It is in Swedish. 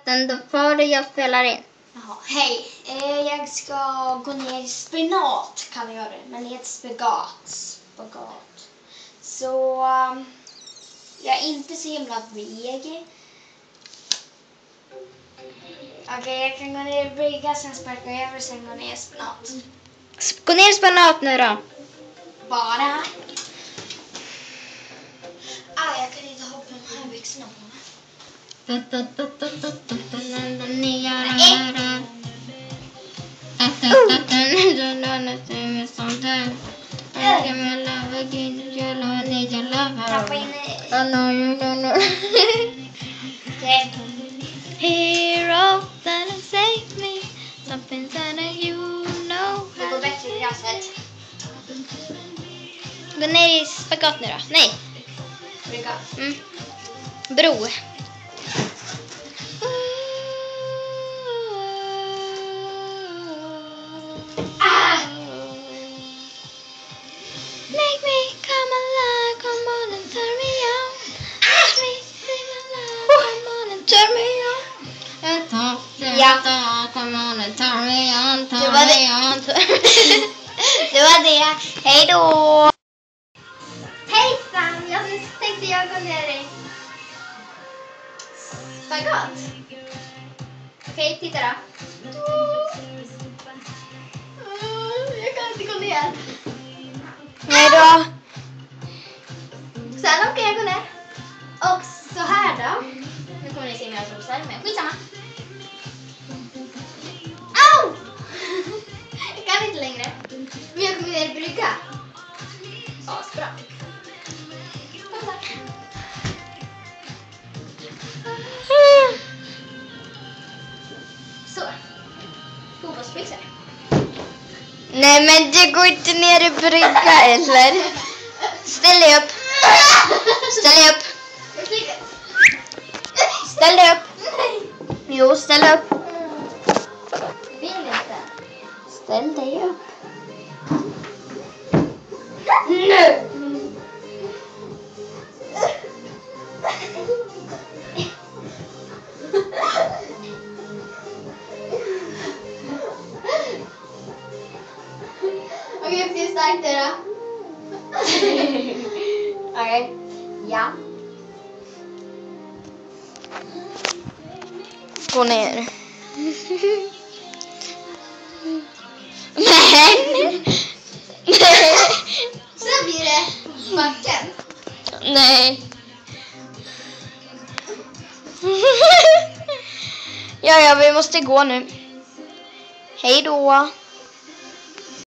låten, då får jag spela in. Jaha, hej. Jag ska gå ner i spenat kan jag göra det. Men det heter spagat. Så jag är inte så himla veg. Okej, jag kan gå ner i brygga, sen sparka över och sen gå ner i spenat. Gå ner i spenat nu då. Bara. Jag kan inte ha på de här byxorna på mig. Tappa in Okej. Hero that save me, something that you know. Det går bättre i gräset. Gå ner i spagat nu då. Nej. Brygga. Bro. Make me come alive, come on and turn me on. Make me sing alive, come on and turn me on. Come on and turn me on, turn me on. Det var det. Hej då. Hejsan, jag tänkte jag gå ner i spagat. Okej, titta då. Jag kan inte gå ner. Nej då. Sen åker jag gå ner. Och så här då. Nu kommer ni se mina trosor, men skitsamma. Au! Jag kan inte längre. Men jag kommer ner i brygga. Asbra. Så. Fotbollsbyxor. Nej, men det går inte ner i brygga, eller? Ställ dig upp. Ställ dig upp. Ställ dig upp. Jo, ställ upp. Vill inte. Ställ dig upp. Nu. Okej, det är starkt det då. Okej, ja. Gå ner. Men. Sen blir det backen. Nej. Ja, vi måste gå nu. Hej då.